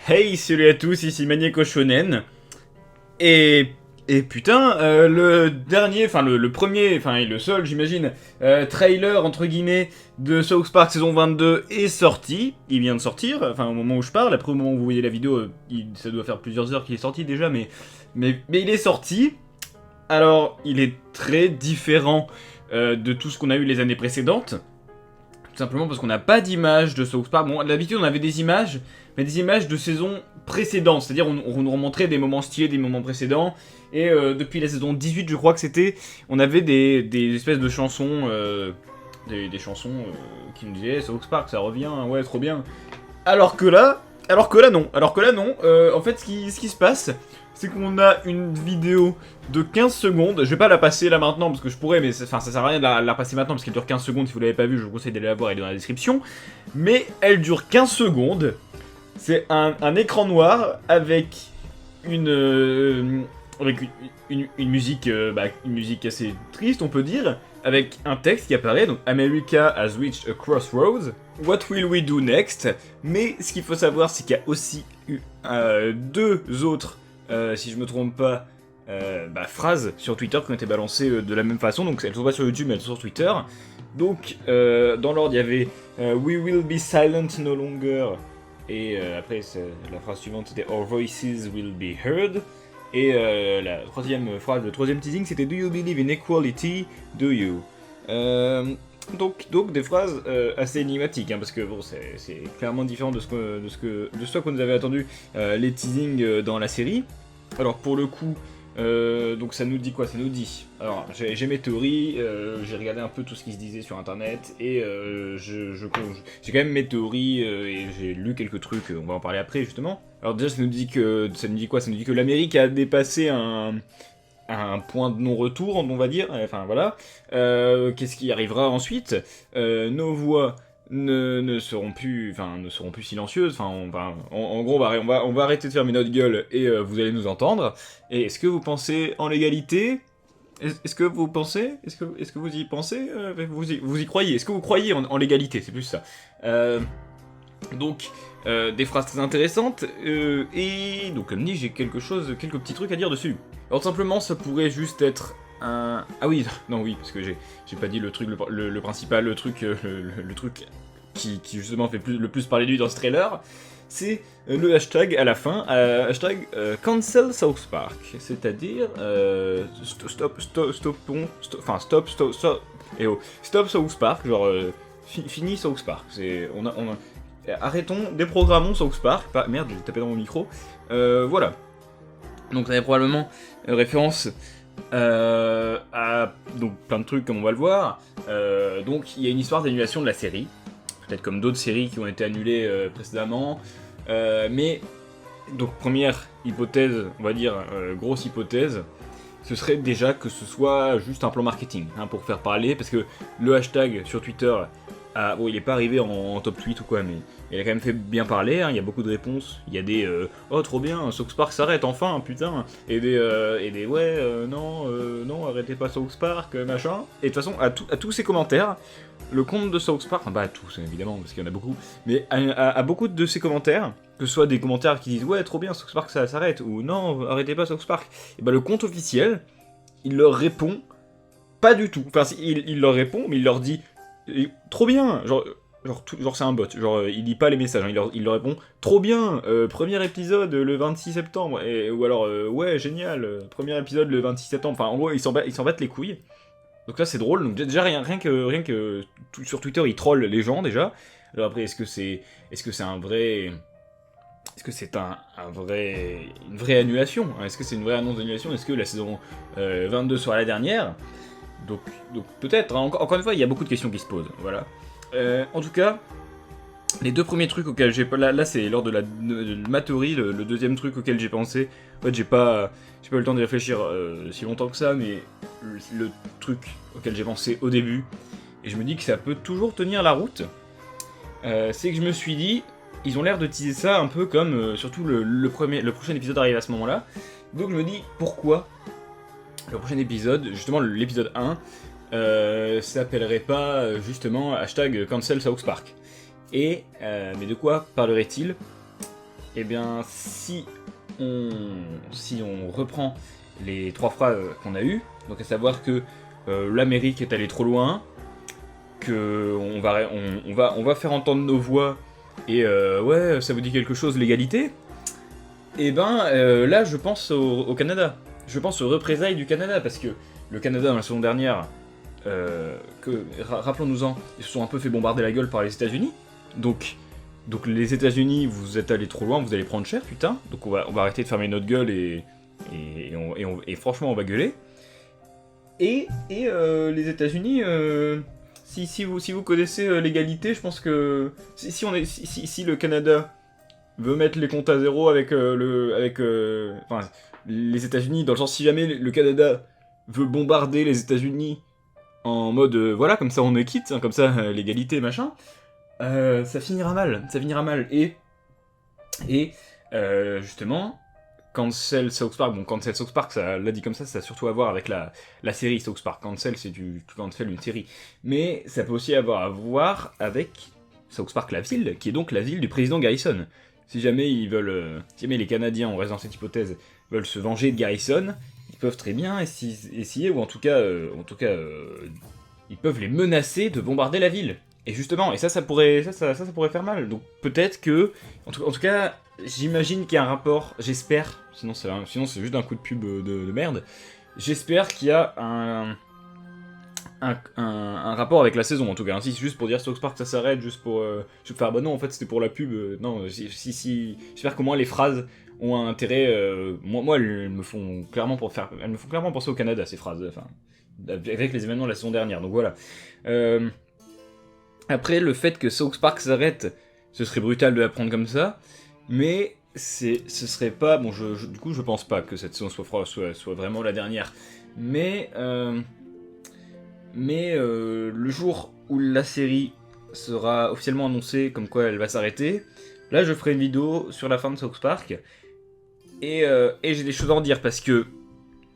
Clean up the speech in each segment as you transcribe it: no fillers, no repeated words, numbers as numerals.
Hey, salut à tous, ici Maniaco Shonen. Et, et putain, le dernier, enfin le premier, enfin et le seul, j'imagine, trailer entre guillemets de South Park saison 22 est sorti. Il vient de sortir, enfin au moment où je parle. Après au moment où vous voyez la vidéo, ça doit faire plusieurs heures qu'il est sorti déjà, mais il est sorti. Alors, il est très différent de tout ce qu'on a eu les années précédentes. Tout simplement parce qu'on n'a pas d'image de South Park. Bon, d'habitude on avait des images, mais des images de saisons précédentes. C'est-à-dire on nous remontrait des moments stylés des moments précédents. Et depuis la saison 18, je crois que c'était, on avait des espèces de chansons, des chansons qui nous disaient South Park, ça revient, ouais, trop bien. Alors que là, non. En fait, ce qui se passe, c'est qu'on a une vidéo de 15 secondes. Je vais pas la passer là maintenant parce que je pourrais, mais ça sert à rien de la passer maintenant parce qu'elle dure 15 secondes. Si vous l'avez pas vue, je vous conseille d'aller la voir, elle est dans la description. Mais elle dure 15 secondes. C'est un écran noir avec une musique, une musique assez triste, on peut dire, avec un texte qui apparaît, donc America has reached a crossroads. What will we do next? Mais ce qu'il faut savoir, c'est qu'il y a aussi eu deux autres, si je me trompe pas, phrases sur Twitter qui ont été balancées de la même façon. Donc elles sont pas sur YouTube, mais elles sont sur Twitter. Donc dans l'ordre, il y avait We will be silent no longer. Et après, la phrase suivante, c'était Our voices will be heard. Et la troisième phrase, le troisième teasing, c'était Do you believe in equality? Do you? Donc des phrases assez énigmatiques, hein, parce que bon, c'est clairement différent de ce qu'on nous avait attendu les teasings dans la série. Alors pour le coup, donc ça nous dit quoi? Ça nous dit. Alors j'ai mes théories, j'ai regardé un peu tout ce qui se disait sur internet et j'ai quand même mes théories et j'ai lu quelques trucs, on va en parler après justement. Alors déjà ça nous dit quoi? Ça nous dit que l'Amérique a dépassé un point de non-retour, on va dire. Enfin voilà. Qu'est-ce qui arrivera ensuite? Nos voix ne seront plus silencieuses. En gros, on va arrêter de fermer notre gueule et vous allez nous entendre. Et est-ce que vous pensez en l'égalité? Est-ce que vous pensez? Est-ce que vous y pensez? Vous y croyez? Est-ce que vous croyez en l'égalité? C'est plus ça. Donc, des phrases très intéressantes, et donc comme dit, j'ai quelques petits trucs à dire dessus. Alors tout simplement, ça pourrait juste être un... Ah oui, non oui, parce que j'ai pas dit le truc, le principal, le truc qui justement fait le plus parler de lui dans ce trailer, c'est le hashtag à la fin, hashtag cancel South Park, c'est-à-dire stop South Park, genre fini South Park, arrêtons, déprogrammons South Park. Merde, j'ai tapé dans mon micro. Voilà. Donc ça est probablement référence à donc, plein de trucs comme on va le voir. Donc il y a une histoire d'annulation de la série. Peut-être comme d'autres séries qui ont été annulées précédemment. Mais, donc première hypothèse, on va dire, grosse hypothèse, ce serait déjà que ce soit juste un plan marketing, hein, pour faire parler, parce que le hashtag sur Twitter... bon, il est pas arrivé en top tweet ou quoi, mais il a quand même fait bien parler, hein, il y a beaucoup de réponses, il y a des oh trop bien, South Park s'arrête enfin, putain, et des ouais, non, arrêtez pas South Park, machin. Et de toute façon, à tous ces commentaires, le compte de South Park, enfin pas à tous évidemment, parce qu'il y en a beaucoup, mais à beaucoup de ces commentaires, que ce soit des commentaires qui disent ouais, trop bien, South Park ça s'arrête, ou non, arrêtez pas South Park, et bah le compte officiel, il leur répond pas du tout, enfin il leur répond, mais il leur dit trop bien, genre c'est un bot, genre il lit pas les messages, hein, il leur répond trop bien, premier épisode le 26 septembre, ou alors ouais génial, premier épisode le 26 septembre, enfin en gros ils s'en battent les couilles. Donc là c'est drôle, donc déjà rien que sur Twitter ils trollent les gens déjà. Alors après est-ce que c'est un vrai... Est-ce que c'est une vraie annulation, hein? Est-ce que c'est une vraie annonce d'annulation? Est-ce que la saison 22 sera la dernière? Donc peut-être, hein, encore une fois, il y a beaucoup de questions qui se posent, voilà. En tout cas, les deux premiers trucs auxquels j'ai... Là c'est lors de ma théorie, le deuxième truc auquel j'ai pensé. En fait, j'ai pas eu le temps de réfléchir si longtemps que ça, mais le truc auquel j'ai pensé au début, et je me dis que ça peut toujours tenir la route, c'est que je me suis dit, ils ont l'air de teaser ça un peu comme, surtout le prochain épisode arrive à ce moment-là, donc je me dis, pourquoi le prochain épisode, justement l'épisode 1, s'appellerait pas justement hashtag cancel South Park. Et mais de quoi parlerait-il? eh bien, si on reprend les 3 phrases qu'on a eues, donc à savoir que l'Amérique est allée trop loin, que on va faire entendre nos voix, et ouais, ça vous dit quelque chose, l'égalité? Et ben, là, je pense au Canada. Je pense aux représailles du Canada, parce que le Canada, dans la saison dernière, rappelons-nous-en, ils se sont un peu fait bombarder la gueule par les États-Unis. Donc les États-Unis, vous êtes allés trop loin, vous allez prendre cher, putain. Donc on va arrêter de fermer notre gueule et franchement, on va gueuler. Et les États-Unis, si vous connaissez l'égalité, je pense que si le Canada veut mettre les comptes à zéro avec les États-Unis, dans le sens si jamais le Canada veut bombarder les États-Unis en mode voilà, comme ça on est quitte, hein, comme ça l'égalité machin, ça finira mal. Et justement, Cancel South Park, bon, Cancel South Park, ça l'a dit comme ça a surtout à voir avec la série South Park. Cancel, c'est tu cancel une série. Mais ça peut aussi avoir à voir avec South Park, la ville, qui est donc la ville du président Garrison. Si jamais ils veulent, si jamais les Canadiens, on reste dans cette hypothèse, veulent se venger de Garrison, ils peuvent très bien essayer, ou en tout cas, ils peuvent les menacer de bombarder la ville. Et justement, et ça pourrait faire mal. Donc peut-être que, en tout cas, j'imagine qu'il y a un rapport, j'espère, sinon c'est juste un coup de pub de merde, j'espère qu'il y a un rapport avec la saison, en tout cas. Si c'est juste pour dire South Park ça s'arrête, juste pour faire bah non, en fait c'était pour la pub, non, si j'espère qu'au moins les phrases ont un intérêt, moi elles me font clairement penser au Canada, ces phrases, enfin, avec les événements de la saison dernière, donc voilà. Après, le fait que South Park s'arrête, ce serait brutal de l'apprendre comme ça, mais ce serait pas... Bon, du coup, je pense pas que cette saison soit vraiment la dernière, mais le jour où la série sera officiellement annoncée comme quoi elle va s'arrêter, là, je ferai une vidéo sur la fin de South Park, et j'ai des choses à en dire, parce que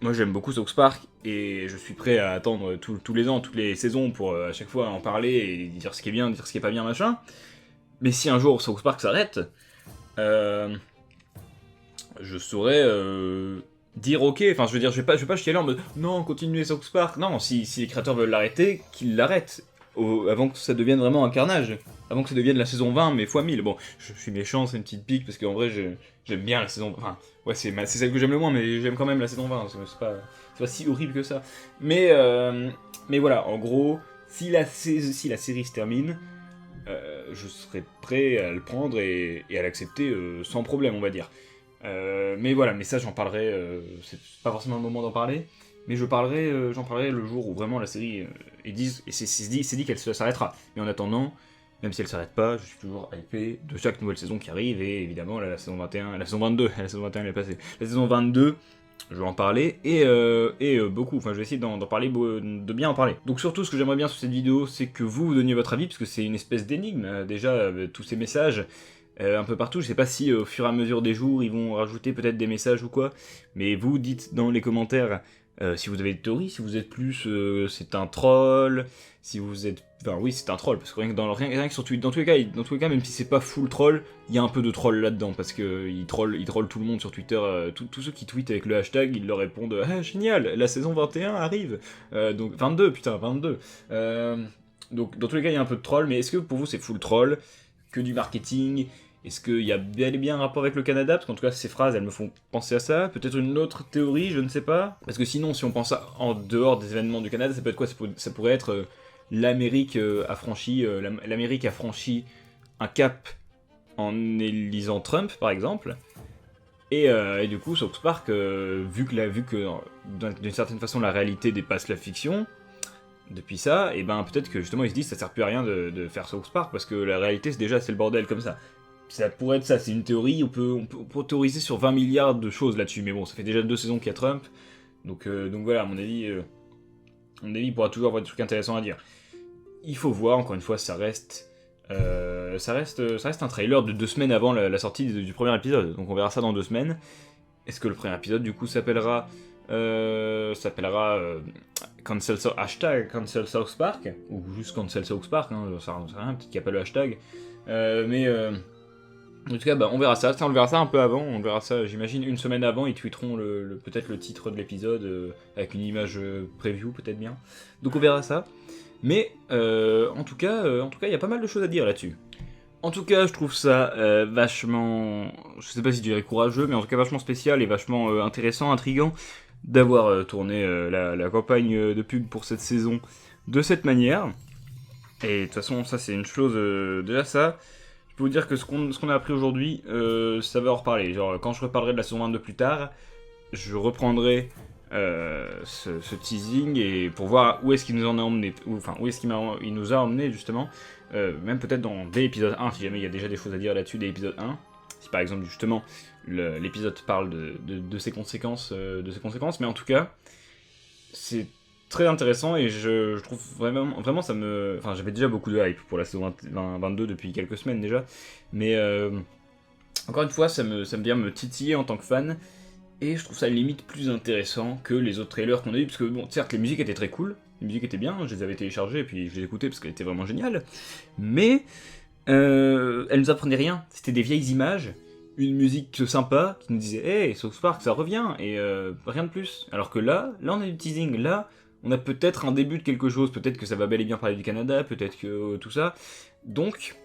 moi j'aime beaucoup South Park et je suis prêt à attendre tous les ans, toutes les saisons pour à chaque fois en parler et dire ce qui est bien, dire ce qui est pas bien, machin. Mais si un jour South Park s'arrête, je saurais dire ok, enfin je veux dire, je vais pas chialer en mode non, continuez South Park. Non, si les créateurs veulent l'arrêter, qu'ils l'arrêtent. Avant que ça devienne vraiment un carnage. Avant que ça devienne la saison 20, mais fois 1000. Bon, je suis méchant, c'est une petite pique, parce qu'en vrai, j'aime bien la saison... Enfin, ouais, c'est celle que j'aime le moins, mais j'aime quand même la saison 20, c'est pas si horrible que ça. Mais voilà, en gros, si la série se termine, je serai prêt à le prendre et à l'accepter sans problème, on va dire. Mais voilà, mais ça, j'en parlerai... c'est pas forcément le moment d'en parler, mais j'en parlerai le jour où vraiment la série c'est dit qu'elle s'arrêtera. Mais en attendant, même si elle s'arrête pas, je suis toujours hypé de chaque nouvelle saison qui arrive, et évidemment la saison 21, la saison 22, la saison 21 elle est passée. La saison 22, je vais en parler, et beaucoup, enfin je vais essayer d'en parler, de bien en parler. Donc surtout ce que j'aimerais bien sur cette vidéo, c'est que vous donniez votre avis, parce que c'est une espèce d'énigme, déjà, tous ces messages, un peu partout. Je sais pas si au fur et à mesure des jours, ils vont rajouter peut-être des messages ou quoi, mais vous dites dans les commentaires si vous avez des théories, si vous êtes plus c'est un troll, si vous êtes... Enfin oui, c'est un troll, parce que rien que sur Twitter, dans tous les cas, même si c'est pas full troll, il y a un peu de troll là-dedans, parce que ils trollent tout le monde sur Twitter, tous ceux qui tweetent avec le hashtag, ils leur répondent « Ah, génial, la saison 21 arrive !» Donc, 22, putain, 22 donc, dans tous les cas, il y a un peu de troll, mais est-ce que pour vous, c'est full troll, que du marketing? Est-ce qu'il y a bel et bien un rapport avec le Canada? Parce qu'en tout cas, ces phrases, elles me font penser à ça. Peut-être une autre théorie, je ne sais pas. Parce que sinon, si on pense en dehors des événements du Canada, ça peut être quoi? Ça pourrait être l'Amérique a franchi un cap en élisant Trump, par exemple. Et du coup, South Park, vu que d'une certaine façon, la réalité dépasse la fiction, depuis ça, et ben peut-être que justement, ils se disent ça sert plus à rien de faire South Park, parce que la réalité, c'est le bordel comme ça. Ça pourrait être ça, c'est une théorie, on peut théoriser sur 20 milliards de choses là-dessus, mais bon, ça fait déjà 2 saisons qu'il y a Trump, donc voilà, à mon avis, il pourra toujours avoir des trucs intéressants à dire. Il faut voir, encore une fois, ça reste un trailer de 2 semaines avant la sortie du premier épisode, donc on verra ça dans 2 semaines. Est-ce que le premier épisode, du coup, s'appellera Cancel South Park, ou juste Cancel South Park, hein, ça sert à rien, peut-être qu'il n'y a pas le hashtag, En tout cas, bah, on verra ça. On le verra ça un peu avant. On verra ça, j'imagine, une semaine avant. Ils tweeteront peut-être le titre de l'épisode avec une image preview, peut-être bien. Donc on verra ça. Mais en tout cas, il y a pas mal de choses à dire là-dessus. En tout cas, je trouve ça vachement, je sais pas si je dirais courageux, mais en tout cas vachement spécial et vachement intéressant, intriguant d'avoir tourné la campagne de pub pour cette saison de cette manière. Et de toute façon, ça c'est une chose, déjà ça, je peux vous dire que ce qu'on a appris aujourd'hui, ça va en reparler. Genre, quand je reparlerai de la saison 22 plus tard, je reprendrai ce teasing et pour voir où est-ce qu'il nous en a emmené, enfin où est-ce qu'il nous a emmené justement, même peut-être dès l'épisode 1 si jamais il y a déjà des choses à dire là-dessus dès l'épisode 1, si par exemple justement l'épisode parle de ses conséquences, mais en tout cas c'est très intéressant et je trouve vraiment ça me, enfin j'avais déjà beaucoup de hype pour la saison 22 depuis quelques semaines déjà, mais encore une fois ça me vient me titiller en tant que fan. Et je trouve ça limite plus intéressant que les autres trailers qu'on a eu, parce que bon, certes, les musiques étaient très cool, les musiques étaient bien, je les avais téléchargées et puis je les écoutais parce qu'elles étaient vraiment géniales, mais elles nous apprenaient rien, c'était des vieilles images, une musique sympa qui nous disait « Hey, South Park, ça revient !» et rien de plus. Alors que là on a du teasing, là, on a peut-être un début de quelque chose, peut-être que ça va bel et bien parler du Canada, peut-être que tout ça, donc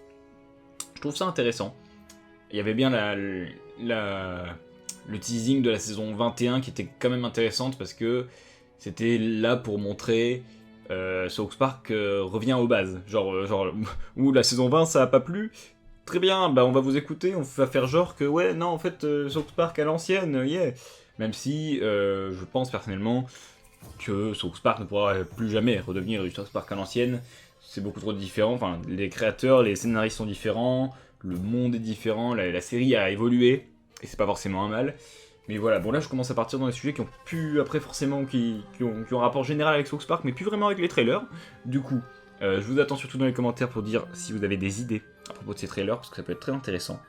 je trouve ça intéressant. Il y avait bien le teasing de la saison 21 qui était quand même intéressante parce que c'était là pour montrer South Park revient aux bases. Genre où la saison 20 ça a pas plu, très bien, bah on va vous écouter, on va faire genre que ouais, non en fait South Park à l'ancienne, yeah. Même si je pense personnellement que South Park ne pourra plus jamais redevenir du South Park à l'ancienne, c'est beaucoup trop différent, enfin les créateurs, les scénaristes sont différents, le monde est différent, la série a évolué, et c'est pas forcément un mal. Mais voilà, bon là je commence à partir dans des sujets qui ont pu, après forcément, qui ont un rapport général avec South Park, mais plus vraiment avec les trailers. Du coup, je vous attends surtout dans les commentaires pour dire si vous avez des idées à propos de ces trailers, parce que ça peut être très intéressant.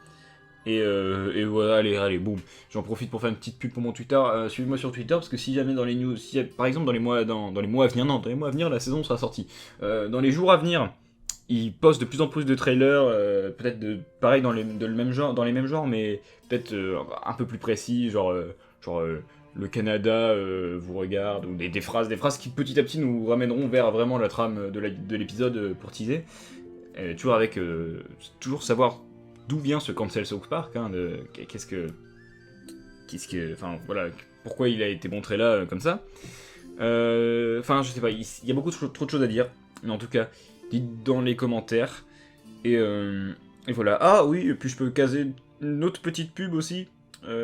Et voilà, allez, boum. J'en profite pour faire une petite pub pour mon Twitter. Suivez-moi sur Twitter, parce que si jamais dans les news, par exemple dans les mois à venir, la saison sera sortie. Dans les jours à venir, ils postent de plus en plus de trailers, peut-être pareil dans les mêmes genres, mais peut-être un peu plus précis, genre le Canada vous regarde, ou des phrases qui petit à petit nous ramèneront vers vraiment la trame de l'épisode pour teaser. Toujours savoir d'où vient ce cancel South Park, hein, enfin voilà, pourquoi il a été montré là comme ça. Enfin je sais pas, il y a beaucoup trop de choses à dire, mais en tout cas, dites dans les commentaires. Et voilà. Ah oui, et puis je peux caser une autre petite pub aussi.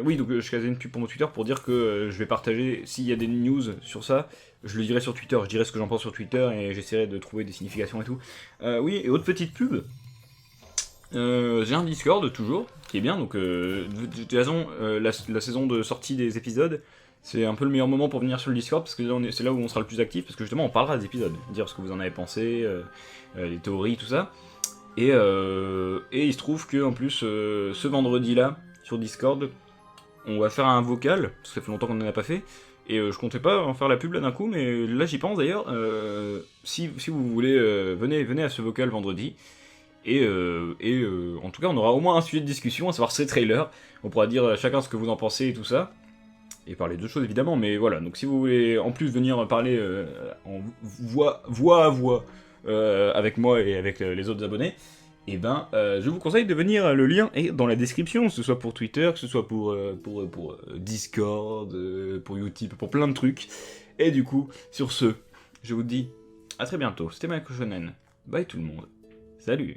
Oui, donc je casais une pub pour mon Twitter pour dire que je vais partager, s'il y a des news sur ça, je le dirai sur Twitter, je dirai ce que j'en pense sur Twitter et j'essaierai de trouver des significations et tout. Oui, et autre petite pub. J'ai un Discord toujours, qui est bien, donc de toute façon, la saison de sortie des épisodes, c'est un peu le meilleur moment pour venir sur le Discord, parce que c'est là où on sera le plus actif, parce que justement on parlera des épisodes, dire ce que vous en avez pensé, les théories, tout ça. Et il se trouve que en plus, ce vendredi-là, sur Discord, on va faire un vocal, parce que ça fait longtemps qu'on n'en a pas fait, et je comptais pas en faire la pub là d'un coup, mais là j'y pense d'ailleurs. Si vous voulez, venez à ce vocal vendredi. Et en tout cas, on aura au moins un sujet de discussion, à savoir ces trailers. On pourra dire chacun ce que vous en pensez et tout ça. Et parler d'autres choses évidemment, mais voilà. Donc si vous voulez en plus venir parler en voix à voix avec moi et avec les autres abonnés, et ben je vous conseille de venir, le lien est dans la description, que ce soit pour Twitter, que ce soit pour Discord, pour Utip, pour plein de trucs. Et du coup, sur ce, je vous dis à très bientôt. C'était Michael Shonen. Bye tout le monde. Salut.